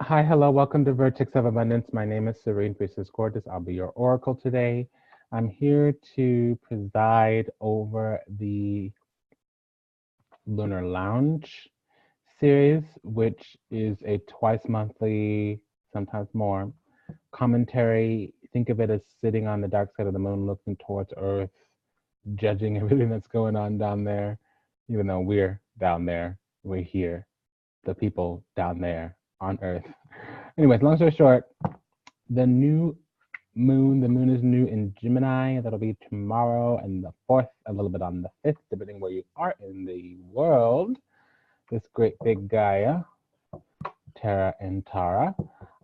Hi, hello, welcome to Vertex of Abundance. My name is Serene Priestess Gorgeous. I'll be your oracle today. I'm here to preside over the Lunar Lounge series, which is a twice monthly, sometimes more, commentary. Think of it as sitting on the dark side of the moon, looking towards Earth, judging everything that's going on down there, even though we're down there, we're here, the people down there on Earth. Anyways, long story short, the moon is new in Gemini. That'll be tomorrow and the 4th, a little bit on the 5th, depending where you are in the world. This great big Gaia, Terra and Tara.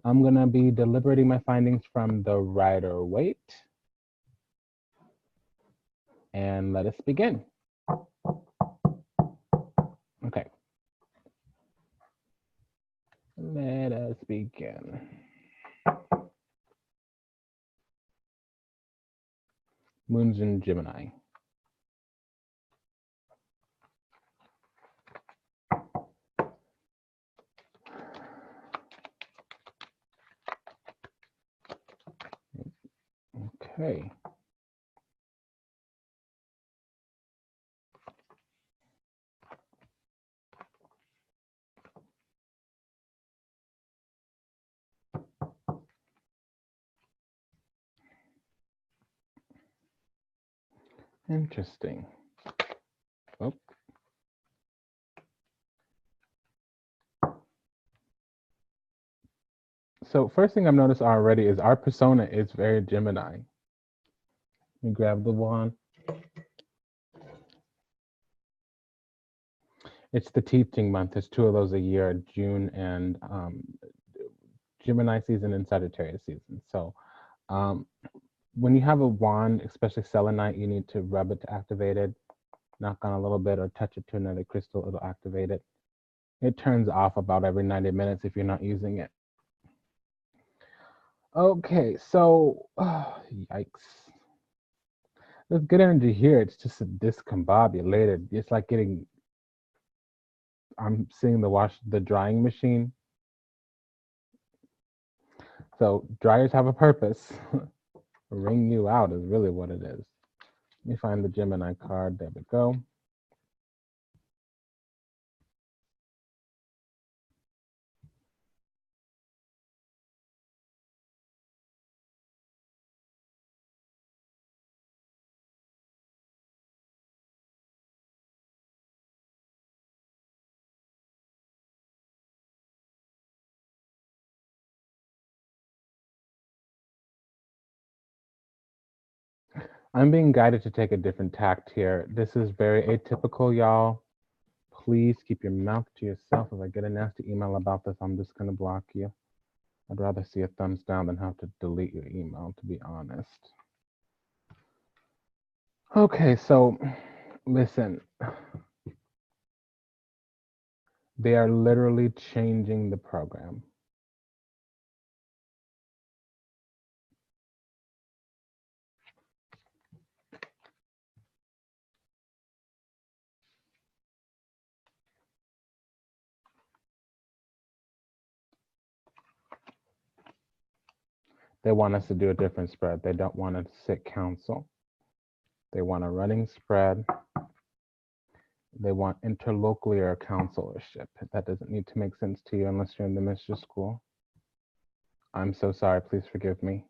I'm gonna be deliberating my findings from the Rider-Waite. And let us begin. Okay. Let us begin. Moon's in Gemini. Okay. Interesting. Oh. So first thing I've noticed already is our persona is very Gemini. Let me grab the wand. It's the teaching month. There's 2 of those a year, June and Gemini season and Sagittarius season. So when you have a wand, especially selenite, you need to rub it to activate it, knock on a little bit or touch it to another crystal, it'll activate it. It turns off about every 90 minutes if you're not using it. Okay, so, yikes. There's good energy here. It's just discombobulated. It's like getting, I'm seeing the drying machine. So dryers have a purpose. Wring you out is really what it is. Let me find the Gemini card. There we go. I'm being guided to take a different tact here. This is very atypical, y'all. Please keep your mouth to yourself. If I get a nasty email about this, I'm just gonna block you. I'd rather see a thumbs down than have to delete your email, to be honest. Okay, so listen. They are literally changing the program. They want us to do a different spread. They don't want to sit council. They want a running spread. They want interlocular counselorship. That doesn't need to make sense to you unless you're in the mistress school. I'm so sorry. Please forgive me.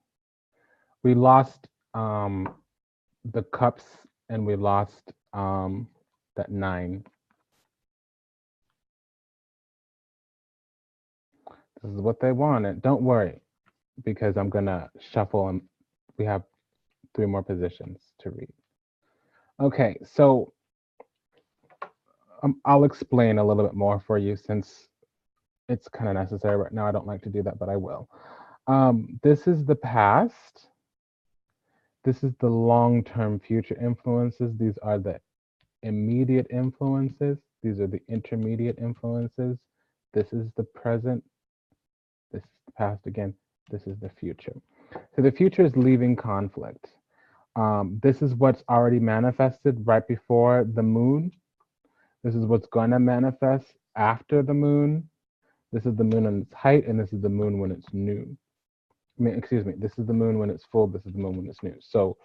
We lost the cups and we lost that 9. This is what they wanted. Don't worry, because I'm gonna shuffle and we have 3 more positions to read. Okay, so I'll explain a little bit more for you since it's kind of necessary right now. I don't like to do that, but I will. This is the past. This is the long-term future influences. These are the immediate influences. These are the intermediate influences. This is the present. This is the past again. This is the future. So the future is leaving conflict. This is what's already manifested right before the moon. This is what's going to manifest after the moon. This is the moon on its height, and this is the moon when it's new. I mean, excuse me, this is the moon when it's full, this is the moon when it's new. So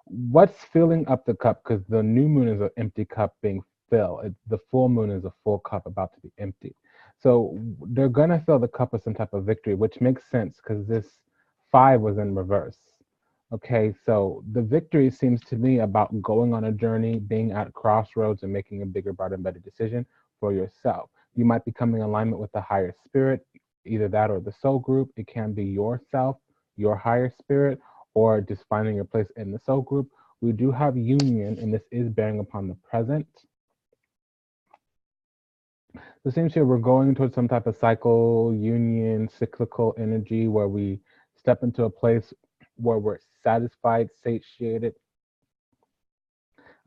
what's filling up the cup? Because the new moon is an empty cup being filled. The full moon is a full cup about to be empty. So they're going to fill the cup with some type of victory, which makes sense because this 5 was in reverse. Okay, so the victory seems to me about going on a journey, being at crossroads, and making a bigger, broader, and better decision for yourself. You might be coming in alignment with the higher spirit, either that or the soul group. It can be yourself, your higher spirit, or just finding your place in the soul group. We do have union, and this is bearing upon the present. So it seems here we're going towards some type of cycle, union, cyclical energy where we step into a place where we're satisfied, satiated.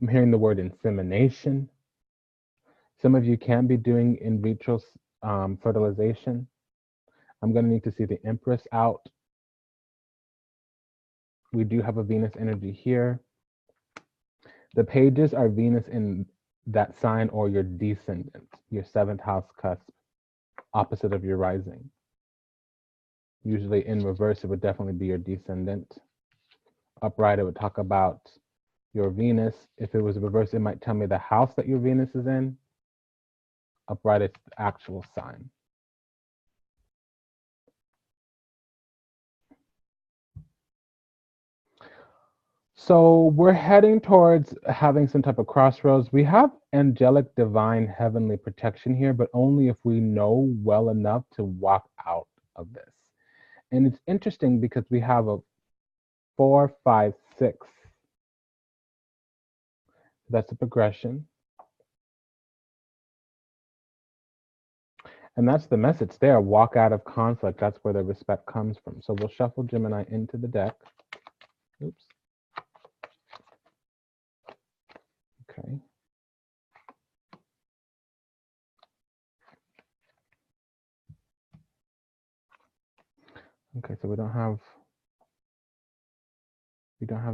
I'm hearing the word insemination. Some of you can be doing in vitro fertilization. I'm going to need to see the Empress out. We do have a Venus energy here. The pages are Venus in that sign or your descendant, your 7th house cusp, opposite of your rising. Usually in reverse, it would definitely be your descendant. Upright, it would talk about your Venus. If it was reversed, it might tell me the house that your Venus is in. Upright, it's the actual sign. So we're heading towards having some type of crossroads. We have angelic, divine, heavenly protection here, but only if we know well enough to walk out of this. And it's interesting because we have a 4, 5, 6. That's a progression. And that's the message there. Walk out of conflict. That's where the respect comes from. So we'll shuffle Gemini into the deck. Oops. Okay. Okay, so we don't have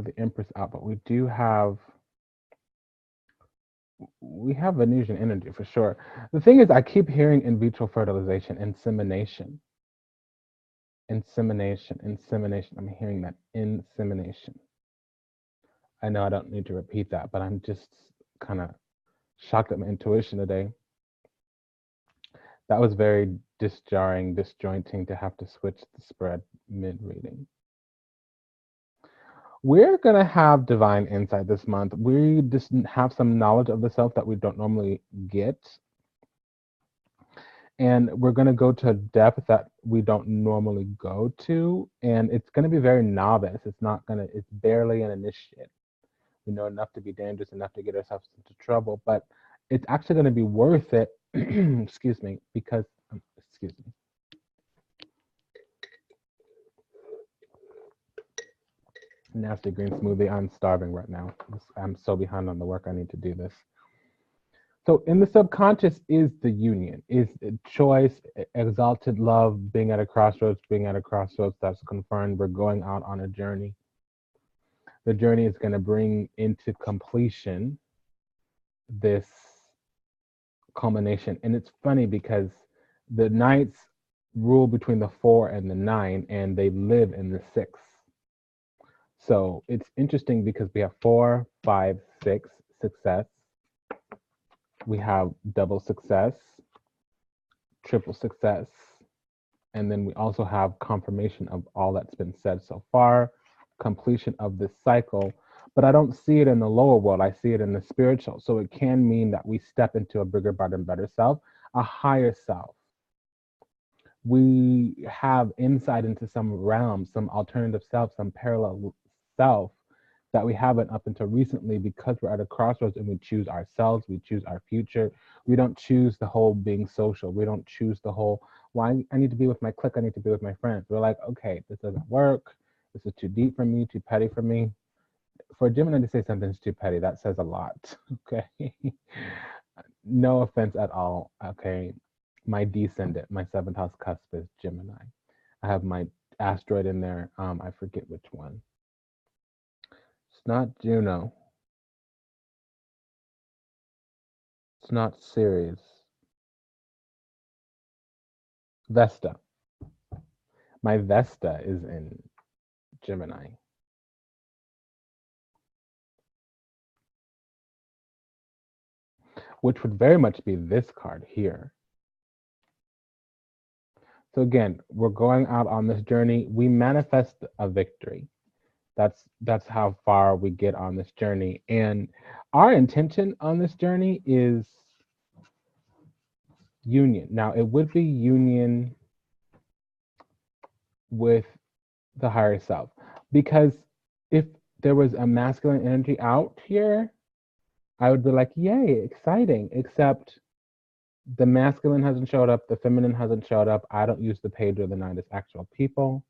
the Empress out, but we have Venusian energy for sure. The thing is, I keep hearing in vitro fertilization, insemination. Insemination, insemination. I'm hearing that, insemination. I know I don't need to repeat that, but I'm just kind of shocked at my intuition today. That was very disjointing to have to switch the spread mid-reading. We're going to have divine insight this month. We just have some knowledge of the self that we don't normally get. And we're going to go to a depth that we don't normally go to. And it's going to be very novice. It's barely an initiate. We know enough to be dangerous, enough to get ourselves into trouble, but it's actually going to be worth it, excuse me, because, excuse me. Nasty green smoothie. I'm starving right now. I'm so behind on the work. I need to do this. So in the subconscious is the union, is choice, exalted love, being at a crossroads, that's confirmed. We're going out on a journey. The journey is going to bring into completion this culmination. And it's funny because the Knights rule between the 4 and the 9, and they live in the 6. So it's interesting because we have 4, 5, 6, success. We have double success, triple success, and then we also have confirmation of all that's been said so far, completion of this cycle. But I don't see it in the lower world, I see it in the spiritual. So it can mean that we step into a bigger, brighter, and better self, a higher self. We have insight into some realm, some alternative self, some parallel self that we haven't up until recently, because we're at a crossroads and we choose ourselves, we choose our future. We don't choose the whole being social. We don't choose the whole, well, I need to be with my clique, I need to be with my friends. We're like, okay, this doesn't work. This is too deep for me, too petty for me. For a Gemini to say something's too petty, that says a lot, okay? No offense at all, okay? My descendant, my 7th house cusp is Gemini. I have my asteroid in there. I forget which one. It's not Juno. It's not Ceres. Vesta. My Vesta is in Gemini. Which would very much be this card here. So again, we're going out on this journey. We manifest a victory. That's how far we get on this journey. And our intention on this journey is union. Now, it would be union with the higher self. Because if there was a masculine energy out here, I would be like, yay, exciting. Except the masculine hasn't showed up, the feminine hasn't showed up. I don't use the page or the nine as actual people.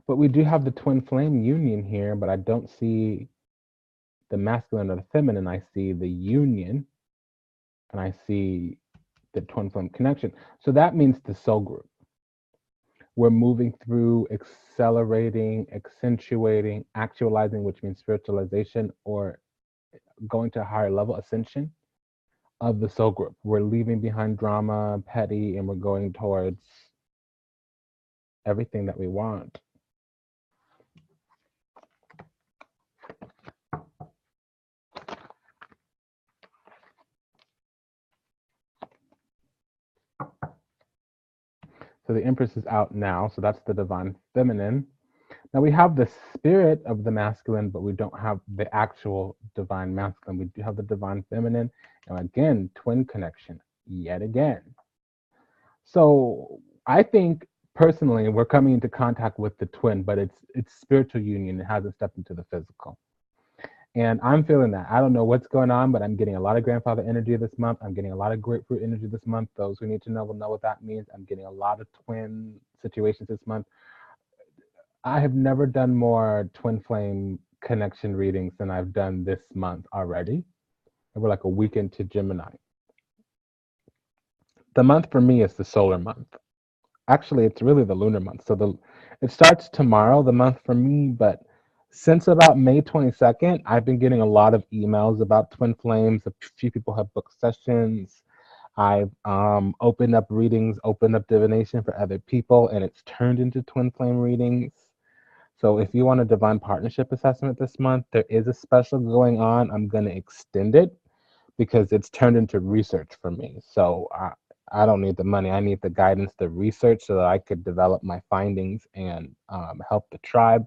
But we do have the twin flame union here, but I don't see the masculine or the feminine. I see the union, and I see the twin flame connection. So that means the soul group. We're moving through accelerating, accentuating, actualizing, which means spiritualization or going to a higher level, ascension of the soul group. We're leaving behind drama, petty, and we're going towards everything that we want. So the Empress is out now, so that's the divine feminine. Now we have the spirit of the masculine, but we don't have the actual divine masculine. We do have the divine feminine, and again, twin connection, yet again. So I think personally, we're coming into contact with the twin, but it's spiritual union. It hasn't stepped into the physical. And I'm feeling that. I don't know what's going on, but I'm getting a lot of grandfather energy this month. I'm getting a lot of grapefruit energy this month. Those who need to know will know what that means. I'm getting a lot of twin situations this month. I have never done more twin flame connection readings than I've done this month already. We're like a week into Gemini. The month for me is the solar month. Actually, it's really the lunar month. So it starts tomorrow, the month for me, but since about May 22nd, I've been getting a lot of emails about twin flames. A few people have booked sessions. I've opened up readings, opened up divination for other people, and it's turned into twin flame readings. So if you want a divine partnership assessment this month, there is a special going on. I'm going to extend it because it's turned into research for me. So I don't need the money. I need the guidance, the research, so that I could develop my findings and help the tribe.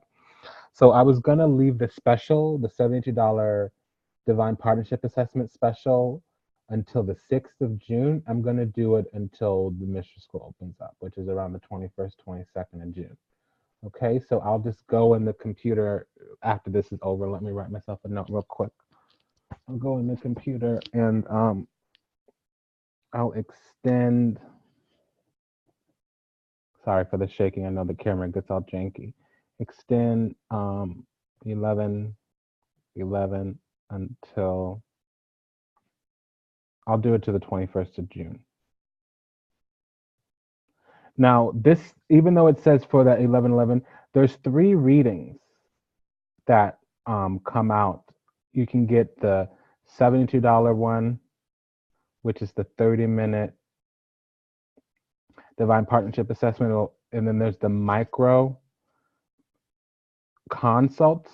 So I was going to leave the special, the $72 Divine Partnership Assessment special, until the 6th of June. I'm going to do it until the Mystery School opens up, which is around the 21st, 22nd of June. Okay, so I'll just go in the computer after this is over. Let me write myself a note real quick. I'll go in the computer and I'll extend. Sorry for the shaking. I know the camera gets all janky. Extend 11/11 until, I'll do it to the 21st of June. Now, this, even though it says for that 11/11, there's 3 readings that come out. You can get the $72 one, which is the 30-minute Divine Partnership Assessment, and then there's the micro consult,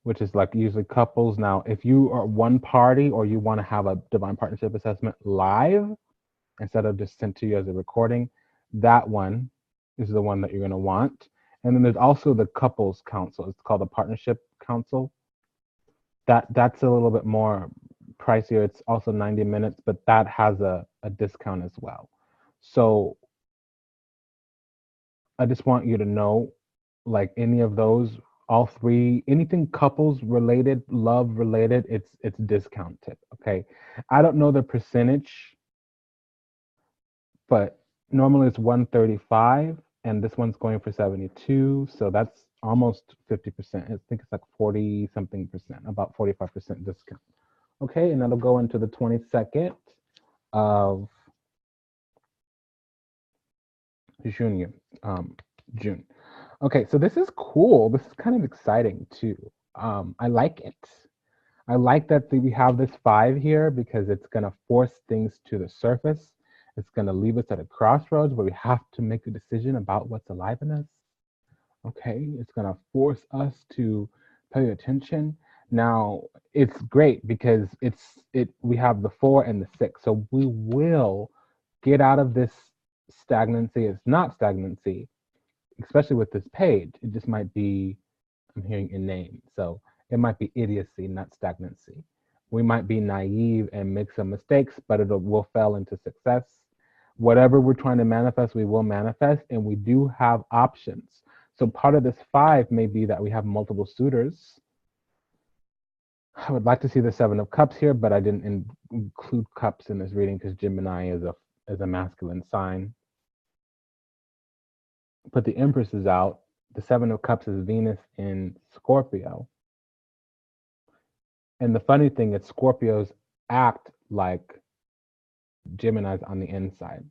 which is like usually couples. Now, if you are one party or you want to have a Divine Partnership Assessment live instead of just sent to you as a recording, that one is the one that you're going to want. And then there's also the couples council. It's called the Partnership Council. That's a little bit more pricier. It's also 90 minutes, but that has a discount as well. So I just want you to know, like any of those, all 3, anything couples related, love related, it's discounted. Okay, I don't know the percentage, but normally it's 135, and this one's going for 72, so that's almost 50%. I think it's like 40 something percent, about 45% discount. Okay, and that'll go into the 22nd of June. June. Okay, so this is cool. This is kind of exciting too. I like it. I like that we have this 5 here because it's going to force things to the surface. It's going to leave us at a crossroads where we have to make a decision about what's alive in us. Okay, it's going to force us to pay attention. Now, it's great because we have the 4 and the 6. So we will get out of this stagnancy. It's not stagnancy, especially with this page. It just might be, I'm hearing inane. So it might be idiocy, not stagnancy. We might be naive and make some mistakes, but we'll fail into success. Whatever we're trying to manifest, we will manifest, and we do have options. So part of this 5 may be that we have multiple suitors. I would like to see the 7 of Cups here, but I didn't include Cups in this reading because Gemini is a masculine sign. But the Empress is out. The 7 of Cups is Venus in Scorpio. And the funny thing is Scorpios act like Gemini's on the inside.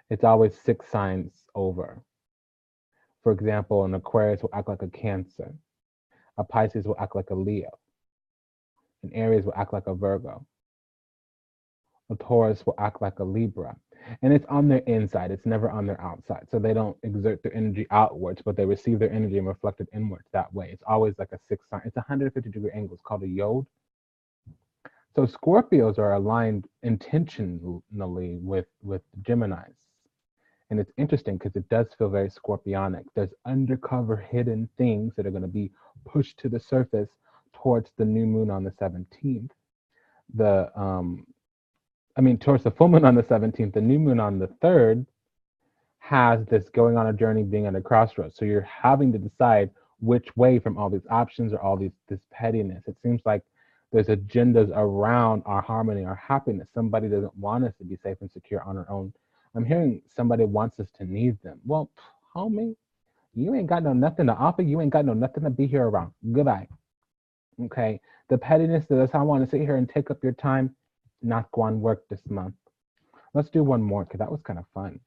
It's always 6 signs over. For example, an Aquarius will act like a Cancer. A Pisces will act like a Leo. An Aries will act like a Virgo. A Taurus will act like a Libra. And it's on their inside. It's never on their outside. So they don't exert their energy outwards, but they receive their energy and reflect it inwards that way. It's always like a 6 sign. It's a 150-degree angle. It's called a yod. So Scorpios are aligned intentionally with Geminis. And it's interesting because it does feel very Scorpionic. There's undercover hidden things that are going to be pushed to the surface towards the new moon on the 17th. Towards the full moon on the 17th, the new moon on the 3rd has this going on a journey, being at a crossroads. So you're having to decide which way from all these options or all this pettiness. It seems like there's agendas around our harmony, our happiness. Somebody doesn't want us to be safe and secure on our own. I'm hearing somebody wants us to need them. Well, homie, you ain't got nothing to offer. You ain't got nothing to be here around. Goodbye. Okay. The pettiness that I want to sit here and take up your time, not going to work this month. Let's do one more because that was kind of fun.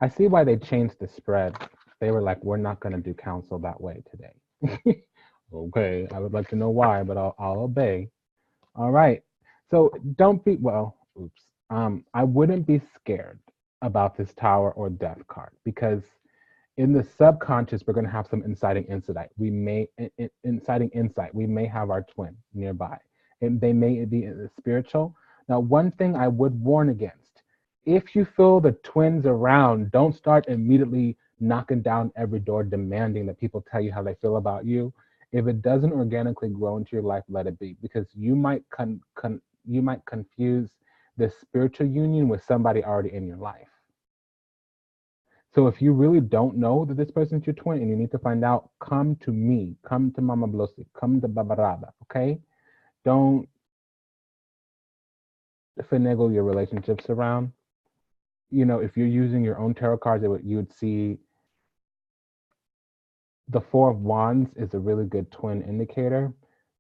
I see why they changed the spread. They were like, we're not going to do counsel that way today. Okay, I would like to know why, but I'll obey. All right. So don't be, oops. I wouldn't be scared about this Tower or Death card because in the subconscious, we're going to have some inciting insight. Inciting insight. We may have our twin nearby, and they may be spiritual. Now, one thing I would warn against: if you feel the twins around, don't start immediately knocking down every door, demanding that people tell you how they feel about you. If it doesn't organically grow into your life, let it be, because you might confuse this spiritual union with somebody already in your life. So if you really don't know that this person's your twin and you need to find out, come to me, come to Mama Blosi, come to Babarada, okay? Don't finagle your relationships around. You know, if you're using your own tarot cards, you would see the 4 of Wands is a really good twin indicator.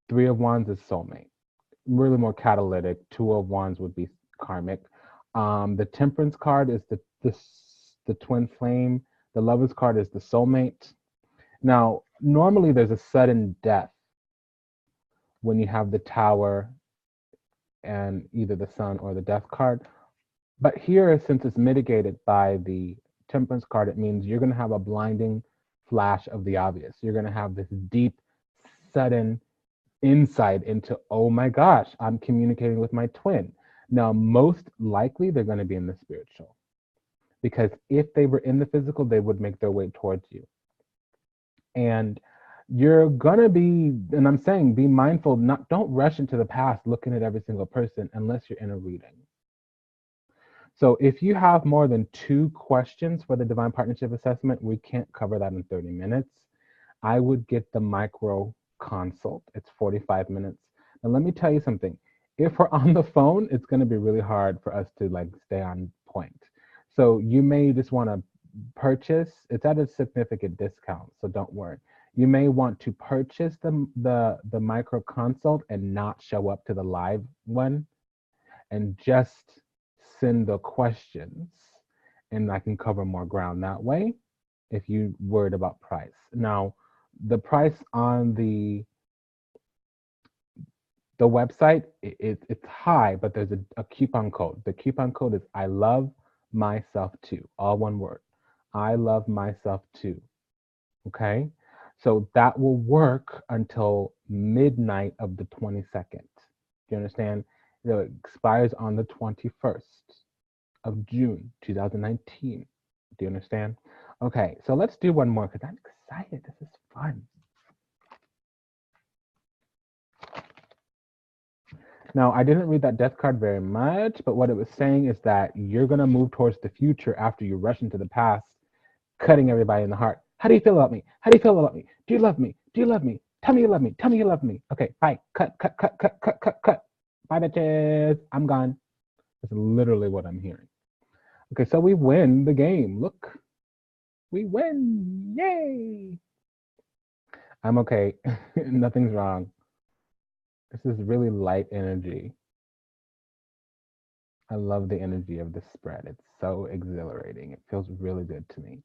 3 of Wands is soulmate, really more catalytic. 2 of Wands would be karmic. The Temperance card is the twin flame. The Lovers card is the soulmate. Now, normally there's a sudden death when you have the Tower and either the Sun or the Death card. But here, since it's mitigated by the Temperance card, it means you're going to have a blinding flash of the obvious. You're going to have this deep, sudden insight into, oh my gosh, I'm communicating with my twin. Now, most likely they're going to be in the spiritual, because if they were in the physical, they would make their way towards you. And you're gonna be, and I'm saying, be mindful, don't rush into the past looking at every single person unless you're in a reading. So if you have more than 2 questions for the Divine Partnership Assessment, we can't cover that in 30 minutes. I would get the micro consult. It's 45 minutes. Now let me tell you something. If we're on the phone, it's gonna be really hard for us to stay on point. So you may just wanna purchase, it's at a significant discount, so don't worry. You may want to purchase the micro consult and not show up to the live one, and just send the questions, and I can cover more ground that way if you're worried about price. Now, The price on the website, it's high, but there's a coupon code. The coupon code is I love myself too, all one word. I love myself too. Okay, so that will work until midnight of the 22nd. Do you understand? It expires on the 21st of June 2019. Do you understand? Okay, so let's do one more because I'm excited. This is fun. Now, I didn't read that death card very much, but what it was saying is that you're going to move towards the future after you rush into the past, cutting everybody in the heart. How do you feel about me? How do you feel about me? Do you love me? Do you love me? Tell me you love me. Tell me you love me. Okay, bye. Cut, cut, cut, cut, cut, cut, cut. Bye, bitches. I'm gone. That's literally what I'm hearing. Okay, so we win the game. Look, we win. Yay. I'm okay. Nothing's wrong. This is really light energy. I love the energy of this spread. It's so exhilarating. It feels really good to me.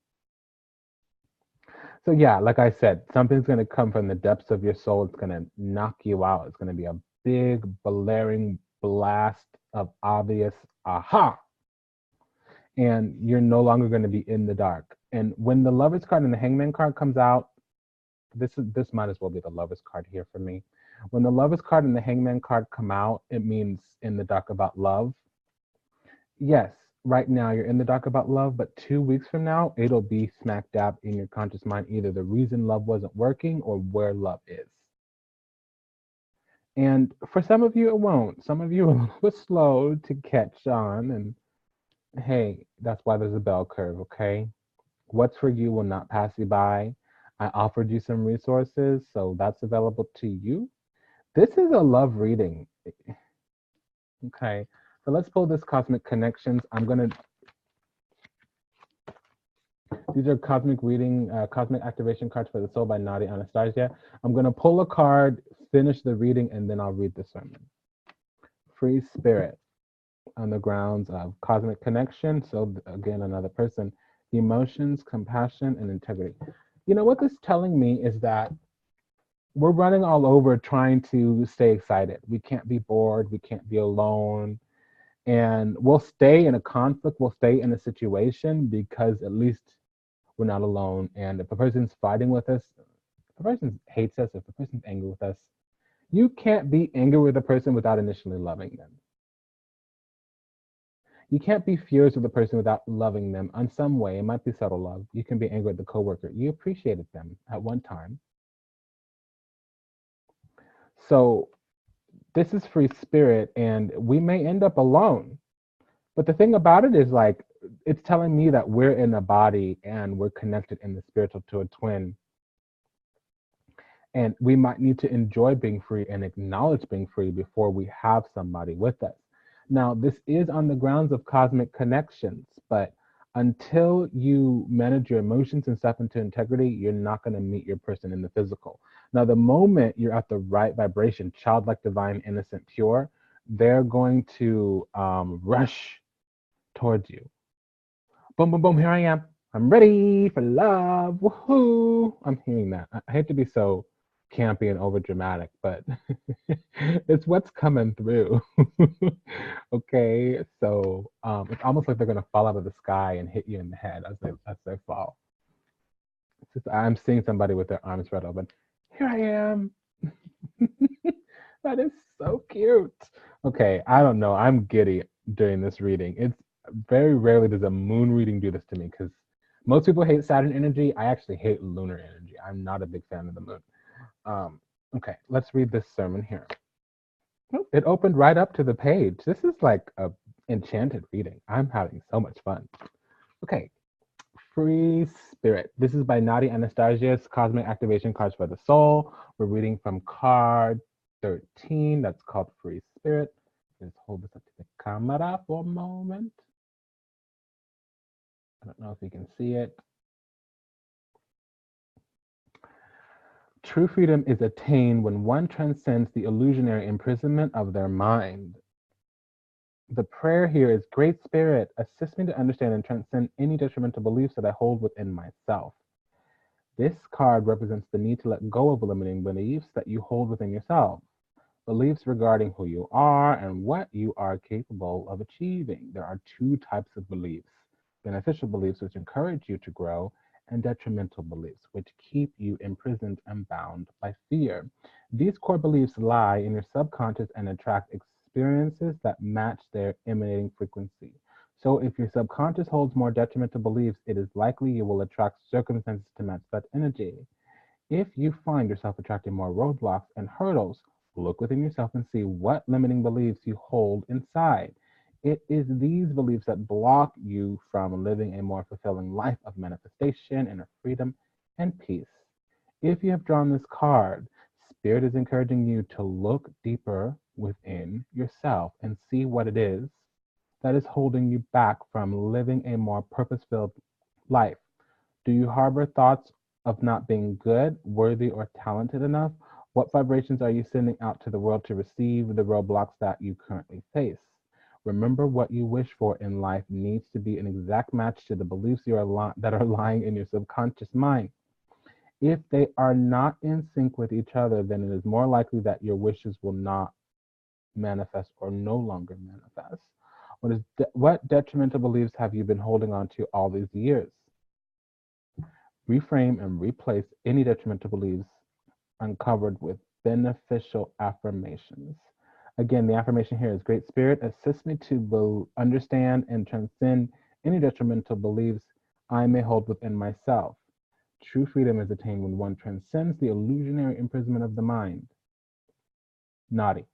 So yeah, like I said, something's going to come from the depths of your soul. It's going to knock you out. It's going to be a big, blaring blast of obvious aha. And you're no longer going to be in the dark. And when the Lover's card and the Hangman card comes out, this might as well be the Lover's card here for me. When the Lover's card and the Hangman card come out, it means in the dark about love. Yes, right now you're in the dark about love, but 2 weeks from now, it'll be smack dab in your conscious mind, either the reason love wasn't working or where love is. And for some of you, it won't. Some of you are a little bit slow to catch on. And hey, that's why there's a bell curve, okay? What's for you will not pass you by. I offered you some resources, so that's available to you. This is a love reading. Okay, so let's pull this Cosmic Connections. These are cosmic reading, cosmic activation cards for the soul by Nadi Anastasia. I'm gonna pull a card, finish the reading, and then I'll read the sermon. Free spirit on the grounds of cosmic connection. So again, another person, emotions, compassion, and integrity. You know what this is telling me is that we're running all over trying to stay excited. We can't be bored. We can't be alone. And we'll stay in a conflict. We'll stay in a situation because at least we're not alone. And if a person's fighting with us, if a person hates us, if a person's angry with us, you can't be angry with a person without initially loving them. You can't be furious with a person without loving them in some way. It might be subtle love. You can be angry at the coworker. You appreciated them at one time. So this is free spirit, and we may end up alone. But the thing about it is, like, it's telling me that we're in a body and we're connected in the spiritual to a twin. And we might need to enjoy being free and acknowledge being free before we have somebody with us. Now, this is on the grounds of cosmic connections, but until you manage your emotions and step into integrity, you're not going to meet your person in the physical. Now, the moment you're at the right vibration, childlike, divine, innocent, pure, they're going to rush towards you. Boom, boom, boom, here I am. I'm ready for love. Woohoo! I'm hearing that. I hate to be so campy and over dramatic, but it's what's coming through. Okay, so it's almost like they're gonna fall out of the sky and hit you in the head as they fall. I'm seeing somebody with their arms spread open. Here I am. That is so cute. Okay, I don't know. I'm giddy during this reading. It's very rarely does a moon reading do this to me because most people hate Saturn energy. I actually hate lunar energy. I'm not a big fan of the moon. Okay, let's read this sermon here. Oh, it opened right up to the page. This is like a enchanted reading. I'm having so much fun. Okay, Free Spirit. This is by Nadi Anastasia's Cosmic Activation Cards for the Soul. We're reading from card 13. That's called Free Spirit. Just hold this up to the camera for a moment. I don't know if you can see it. True freedom is attained when one transcends the illusionary imprisonment of their mind. The prayer here is, Great Spirit, assist me to understand and transcend any detrimental beliefs that I hold within myself. This card represents the need to let go of limiting beliefs that you hold within yourself. Beliefs regarding who you are and what you are capable of achieving. There are two types of beliefs: beneficial beliefs, which encourage you to grow, and detrimental beliefs, which keep you imprisoned and bound by fear. These core beliefs lie in your subconscious and attract experiences that match their emanating frequency. So, if your subconscious holds more detrimental beliefs, it is likely you will attract circumstances to match that energy. If you find yourself attracting more roadblocks and hurdles, look within yourself and see what limiting beliefs you hold inside. It is these beliefs that block you from living a more fulfilling life of manifestation, inner freedom, and peace. If you have drawn this card, Spirit is encouraging you to look deeper within yourself and see what it is that is holding you back from living a more purpose filled life. Do you harbor thoughts of not being good, worthy, or talented enough? What vibrations are you sending out to the world to receive the roadblocks that you currently face? Remember, what you wish for in life needs to be an exact match to the beliefs that are lying in your subconscious mind. If they are not in sync with each other, then it is more likely that your wishes will not manifest or no longer manifest. What detrimental beliefs have you been holding on to all these years? Reframe and replace any detrimental beliefs uncovered with beneficial affirmations. Again, the affirmation here is: Great Spirit, assist me to understand and transcend any detrimental beliefs I may hold within myself. True freedom is attained when one transcends the illusionary imprisonment of the mind. Naughty.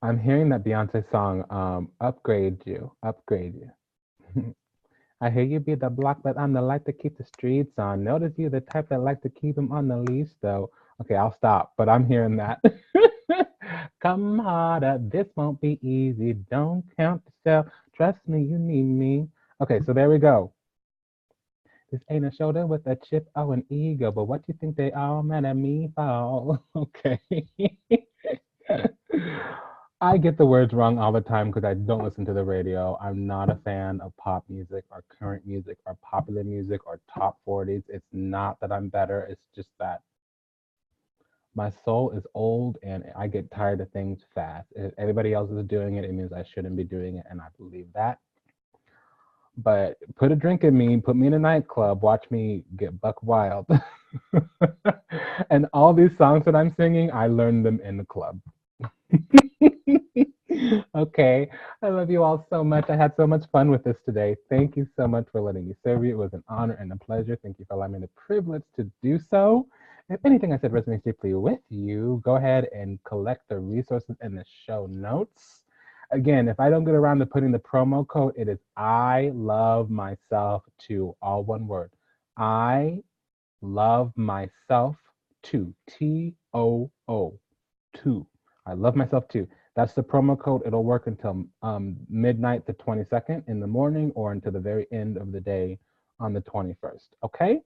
I'm hearing that Beyonce song, Upgrade You. I hear you be the block, but I'm the light to keep the streets on. Notice you the type that like to keep them on the leash, though. Okay, I'll stop, but I'm hearing that. Come harder, this won't be easy. Don't count yourself. Trust me, you need me. Okay, so there we go. This ain't a shoulder with a chip or an ego, but what you think they all mad at me for? Okay. I get the words wrong all the time because I don't listen to the radio. I'm not a fan of pop music or current music or popular music or top 40s. It's not that I'm better, it's just that my soul is old and I get tired of things fast. If everybody else is doing it, it means I shouldn't be doing it, and I believe that. But put a drink in me, put me in a nightclub, watch me get buck wild. And all these songs that I'm singing, I learned them in the club. Okay, I love you all so much. I had so much fun with this today. Thank you so much for letting me serve you. It was an honor and a pleasure. Thank you for allowing me the privilege to do so. If anything I said resonates deeply with you, go ahead and collect the resources in the show notes. Again, if I don't get around to putting the promo code, it is I love myself too, all one word. I love myself too. TOO. Too. I love myself too. That's the promo code. It'll work until midnight the 22nd in the morning or until the very end of the day on the 21st. Okay?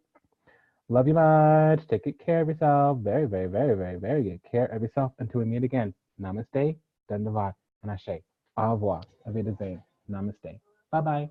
Love you much. Take good care of yourself. Very, very, very, very, very good care of yourself. Until we meet again. Namaste, Dandavad, and Ashe. Au revoir. Auf Wiedersehen. Namaste. Bye bye.